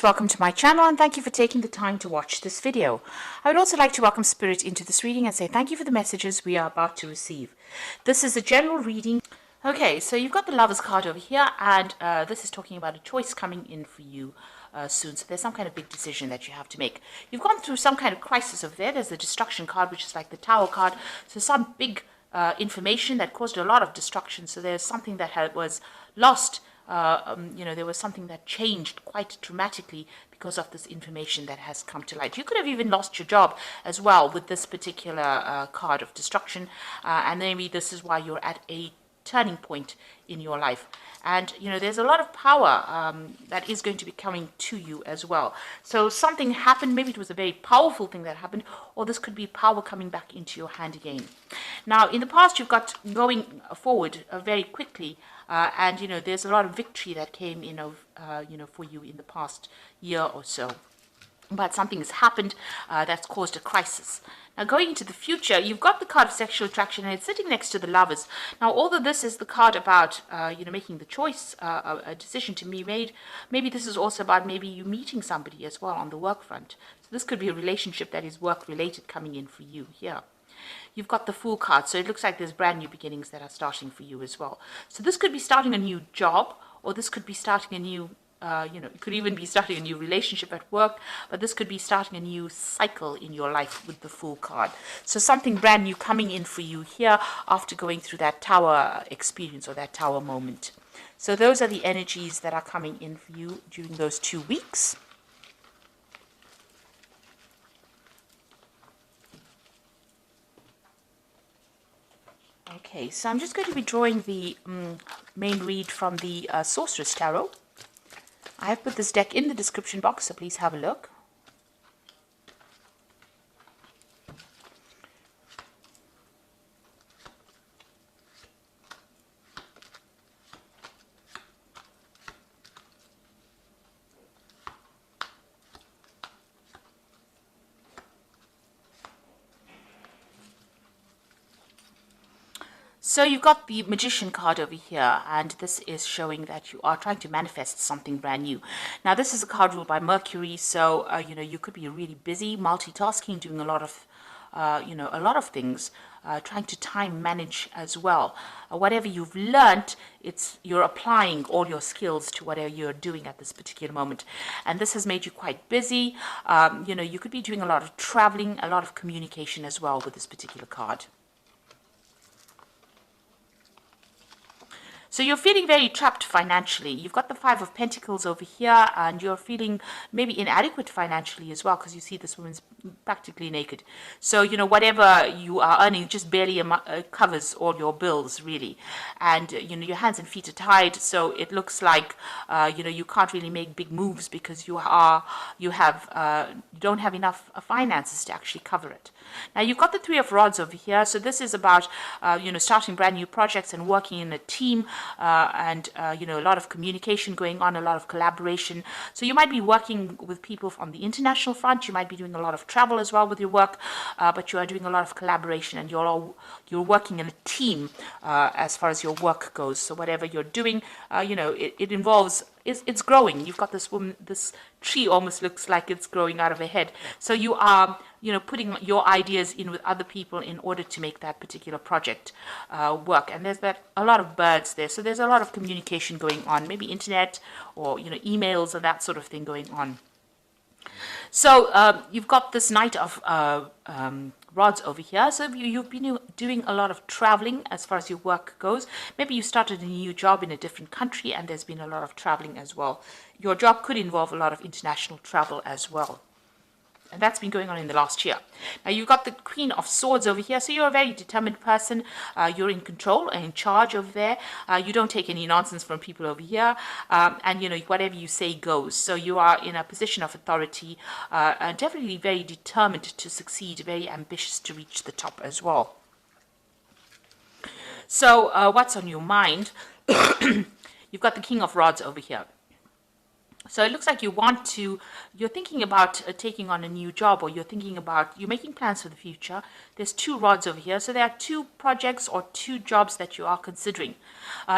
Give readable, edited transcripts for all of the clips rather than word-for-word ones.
welcome to my channel and thank you for taking the time to watch this video. I would also like to welcome Spirit into this reading and say thank you for the messages we are about to receive. This is a general reading. Okay, so you've got the Lovers card over here, and this is talking about a choice coming in for you soon. So there's some kind of big decision that you have to make. You've gone through some kind of crisis over there. There's the Destruction card, which is like the Tower card. So some big information that caused a lot of destruction. So there's something that was lost. There was something that changed quite dramatically because of this information that has come to light. You could have even lost your job as well with this particular card of destruction, and maybe this is why you're at a turning point in your life. And there's a lot of power that is going to be coming to you as well. So something happened, maybe it was a very powerful thing that happened, or this could be power coming back into your hand again. Now in the past, you've got going forward very quickly, and there's a lot of victory that came for you in the past year or so. But something has happened that's caused a crisis. Now, going into the future, you've got the card of sexual attraction, and it's sitting next to the Lovers. Now, although this is the card about, making the choice, a decision to be made, maybe this is also about maybe you meeting somebody as well on the work front. So this could be a relationship that is work-related coming in for you here. You've got the Fool card, so it looks like there's brand new beginnings that are starting for you as well. So this could be starting a new job, or this could be starting a new it could even be starting a new relationship at work, but this could be starting a new cycle in your life with the Fool card. So something brand new coming in for you here after going through that Tower experience or that Tower moment. So those are the energies that are coming in for you during those 2 weeks. Okay, so I'm just going to be drawing the main read from the Sorceress Tarot. I have put this deck in the description box, so please have a look. So you've got the Magician card over here, and this is showing that you are trying to manifest something brand new. Now, this is a card ruled by Mercury, so you could be really busy, multitasking, doing a lot of things, trying to time manage as well. Whatever you've learnt, you're applying all your skills to whatever you're doing at this particular moment, and this has made you quite busy. You could be doing a lot of traveling, a lot of communication as well with this particular card. So you're feeling very trapped financially. You've got the Five of Pentacles over here, and you're feeling maybe inadequate financially as well, because you see this woman's practically naked. So, whatever you are earning just barely covers all your bills, really. And, your hands and feet are tied, so it looks like, you can't really make big moves because you don't have enough finances to actually cover it. Now, you've got the Three of Rods over here, so this is about, starting brand new projects and working in a team, and a lot of communication going on, a lot of collaboration. So you might be working with people on the international front. You might be doing a lot of travel as well with your work, but you are doing a lot of collaboration, and you're working in a team as far as your work goes. So whatever you're doing, it involves. It's growing. You've got this woman, this tree almost looks like it's growing out of her head. So you are, putting your ideas in with other people in order to make that particular project work. And there's a lot of birds there. So there's a lot of communication going on, maybe internet or, emails and that sort of thing going on. So you've got this Knight of Rods over here. So you've been doing a lot of traveling as far as your work goes. Maybe you started a new job in a different country, and there's been a lot of traveling as well. Your job could involve a lot of international travel as well. And that's been going on in the last year. Now, you've got the Queen of Swords over here. So you're a very determined person. You're in control and in charge over there. You don't take any nonsense from people over here. And, whatever you say goes. So you are in a position of authority, definitely very determined to succeed, very ambitious to reach the top as well. So what's on your mind? You've got the King of Rods over here. So it looks like you're thinking about taking on a new job, or you're making plans for the future. There's two rods over here. So there are two projects or two jobs that you are considering.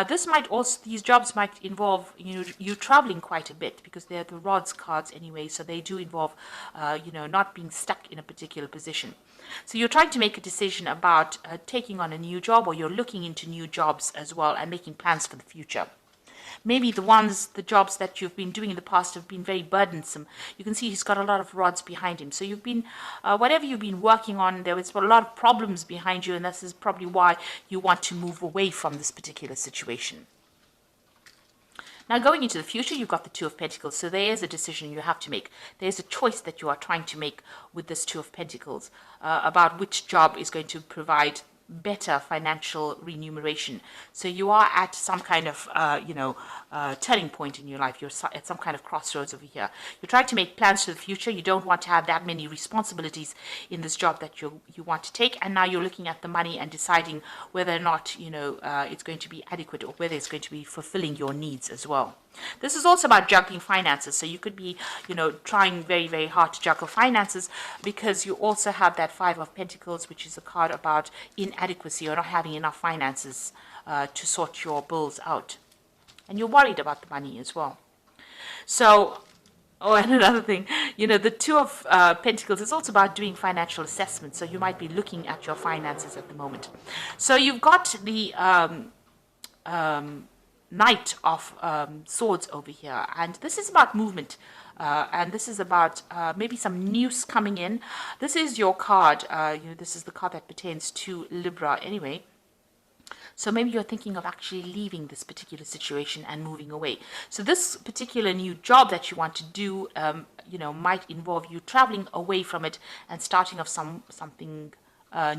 These jobs might involve, you traveling quite a bit, because they're the rods cards anyway. So they do involve, not being stuck in a particular position. So you're trying to make a decision about taking on a new job, or you're looking into new jobs as well and making plans for the future. Maybe the jobs that you've been doing in the past have been very burdensome. You can see he's got a lot of rods behind him. So whatever you've been working on, there was a lot of problems behind you, and this is probably why you want to move away from this particular situation. Now, going into the future, you've got the Two of Pentacles. So there is a decision you have to make. There's a choice that you are trying to make with this Two of Pentacles about which job is going to provide better financial remuneration. So you are at some kind of, turning point in your life. You're at some kind of crossroads over here. You're trying to make plans for the future. You don't want to have that many responsibilities in this job that you want to take. And now you're looking at the money and deciding whether or not, it's going to be adequate, or whether it's going to be fulfilling your needs as well. This is also about juggling finances. So you could be, trying very, very hard to juggle finances, because you also have that Five of Pentacles, which is a card about inadequacy, or not having enough finances to sort your bills out. And you're worried about the money as well. So, and another thing, the Two of Pentacles is also about doing financial assessments. So you might be looking at your finances at the moment. So you've got the Knight of Swords over here, and this is about movement, and this is about maybe some news coming in. This is your card. This is the card that pertains to Libra anyway. So maybe you're thinking of actually leaving this particular situation and moving away. So this particular new job that you want to do, might involve you traveling away from it and starting off something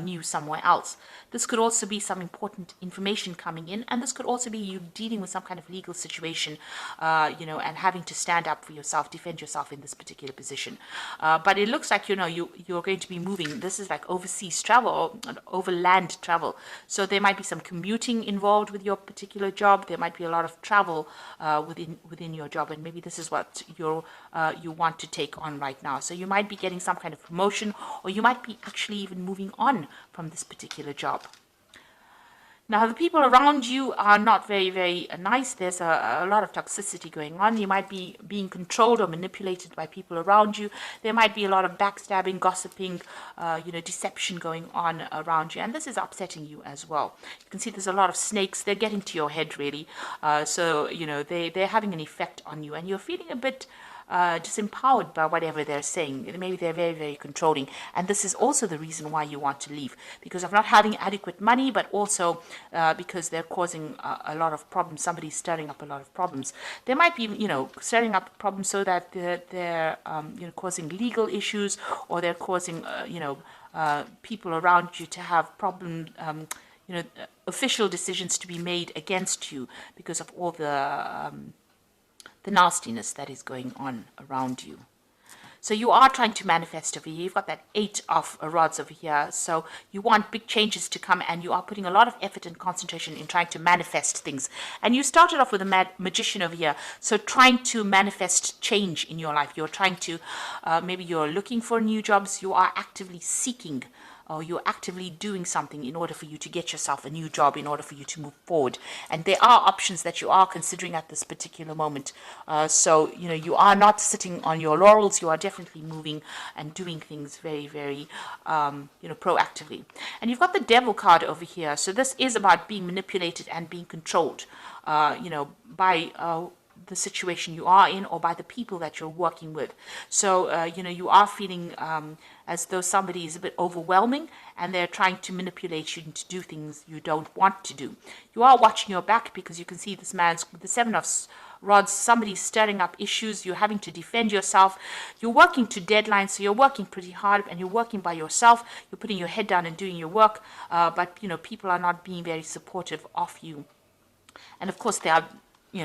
new somewhere else. This could also be some important information coming in, and this could also be you dealing with some kind of legal situation, and having to stand up for yourself, defend yourself in this particular position. But it looks like, you're going to be moving. This is like overseas travel, or overland travel. So there might be some commuting involved with your particular job. There might be a lot of travel within your job, and maybe this is what you want to take on right now. So you might be getting some kind of promotion, or you might be actually even moving on from this particular job. Now, the people around you are not very, very nice. There's a lot of toxicity going on. You might be being controlled or manipulated by people around you. There might be a lot of backstabbing, gossiping, deception going on around you. And this is upsetting you as well. You can see there's a lot of snakes. They're getting to your head, really. They're having an effect on you. And you're feeling a bit disempowered by whatever they're saying. Maybe they're very, very controlling. And this is also the reason why you want to leave, because of not having adequate money, but also because they're causing a lot of problems. Somebody's stirring up a lot of problems. They might be, stirring up problems so that they're causing legal issues, or they're causing, people around you to have problems, official decisions to be made against you because of all the nastiness that is going on around you. So you are trying to manifest over here. You've got that Eight of Rods over here. So you want big changes to come, and you are putting a lot of effort and concentration in trying to manifest things. And you started off with a Magician over here. So trying to manifest change in your life. You're trying to, maybe you're looking for new jobs. You are actively seeking, or you're actively doing something in order for you to get yourself a new job, in order for you to move forward. And there are options that you are considering at this particular moment. So, you are not sitting on your laurels. You are definitely moving and doing things very, very, proactively. And you've got the Devil card over here. So this is about being manipulated and being controlled, by the situation you are in, or by the people that you're working with. So, you are feeling as though somebody is a bit overwhelming, and they're trying to manipulate you to do things you don't want to do. You are watching your back, because you can see this man's with the Seven of Rods. Somebody's stirring up issues. You're having to defend yourself. You're working to deadlines, so you're working pretty hard, and you're working by yourself. You're putting your head down and doing your work, but people are not being very supportive of you. And of course, there are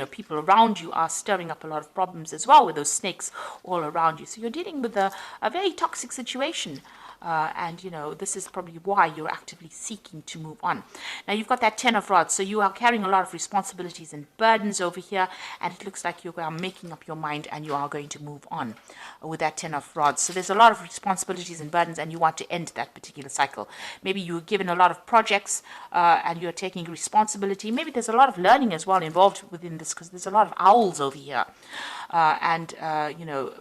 people around you are stirring up a lot of problems as well, with those snakes all around you. So you're dealing with a very toxic situation. And this is probably why you're actively seeking to move on. Now you've got that 10 of rods, so you are carrying a lot of responsibilities and burdens over here, and it looks like you are making up your mind and you are going to move on with that 10 of rods. So there's a lot of responsibilities and burdens, and you want to end that particular cycle. Maybe you were given a lot of projects and you're taking responsibility. Maybe there's a lot of learning as well involved within this, because there's a lot of owls over here.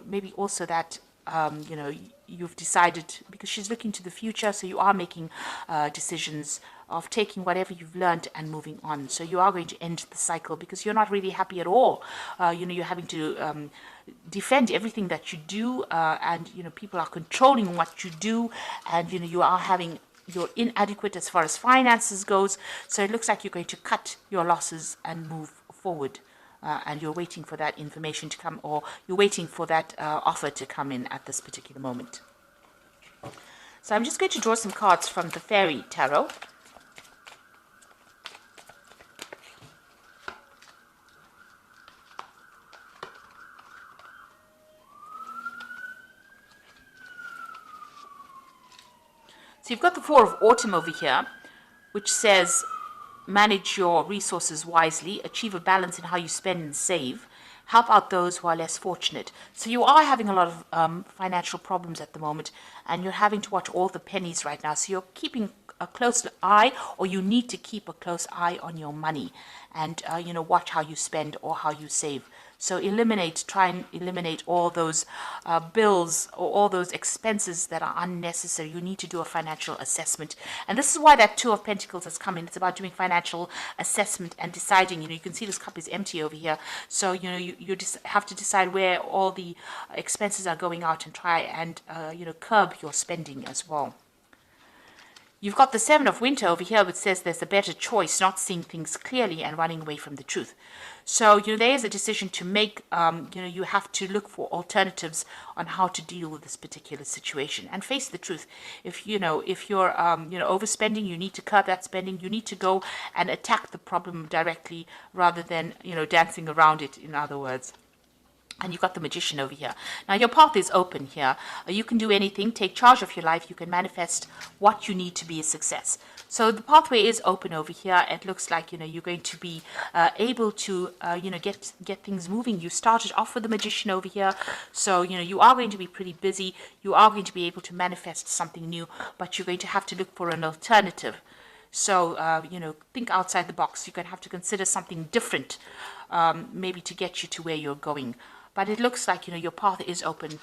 Maybe also that you've decided, because she's looking to the future, so you are making decisions of taking whatever you've learned and moving on. So you are going to end the cycle because you're not really happy at all. You're having to defend everything that you do, and people are controlling what you do, and you're inadequate as far as finances goes. So it looks like you're going to cut your losses and move forward. And you're waiting for that information to come, or you're waiting for that offer to come in at this particular moment. So I'm just going to draw some cards from the Fairy Tarot. So you've got the Four of Autumn over here, which says, manage your resources wisely, achieve a balance in how you spend and save, help out those who are less fortunate. So you are having a lot of financial problems at the moment, and you're having to watch all the pennies right now. So you're keeping a close eye, or you need to keep a close eye on your money, and watch how you spend or how you save. So try and eliminate all those bills or all those expenses that are unnecessary. You need to do a financial assessment. And this is why that Two of Pentacles has come in. It's about doing financial assessment and deciding, you can see this cup is empty over here. So, you just have to decide where all the expenses are going out, and try and, curb your spending as well. You've got the Seven of Winter over here, which says there's a better choice, not seeing things clearly and running away from the truth. So, there is a decision to make. You have to look for alternatives on how to deal with this particular situation and face the truth. If you're overspending, you need to curb that spending. You need to go and attack the problem directly rather than, dancing around it, in other words. And you've got the Magician over here. Now, your path is open here. You can do anything. Take charge of your life. You can manifest what you need to be a success. So the pathway is open over here. It looks like, you're going to be able to, get things moving. You started off with the Magician over here. So, you are going to be pretty busy. You are going to be able to manifest something new, but you're going to have to look for an alternative. So, think outside the box. You're going to have to consider something different, maybe to get you to where you're going. But it looks like, your path is open,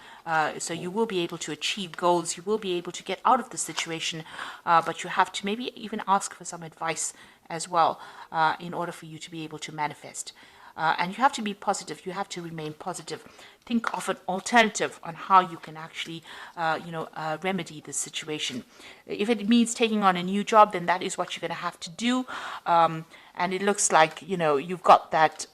so you will be able to achieve goals. You will be able to get out of the situation, but you have to maybe even ask for some advice as well in order for you to be able to manifest. And you have to be positive. You have to remain positive. Think of an alternative on how you can actually, remedy this situation. If it means taking on a new job, then that is what you're going to have to do. And it looks like, you've got that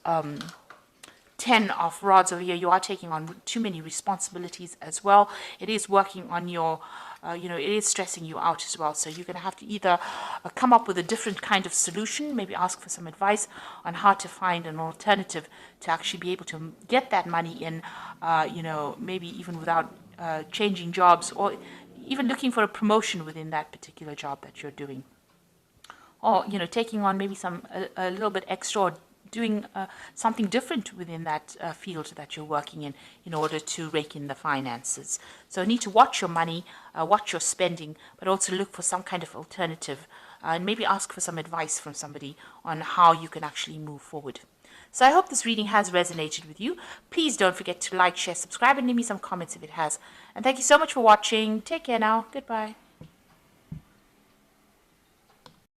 10 of rods over here. You are taking on too many responsibilities as well. It is working on your, it is stressing you out as well. So you're going to have to either come up with a different kind of solution, maybe ask for some advice on how to find an alternative to actually be able to get that money in, maybe even without changing jobs, or even looking for a promotion within that particular job that you're doing. Or, taking on maybe a little bit extra, or doing something different within that field that you're working in order to rake in the finances. So you need to watch your money, watch your spending, but also look for some kind of alternative, and maybe ask for some advice from somebody on how you can actually move forward. So I hope this reading has resonated with you. Please don't forget to like, share, subscribe, and leave me some comments if it has. And thank you so much for watching. Take care now. Goodbye.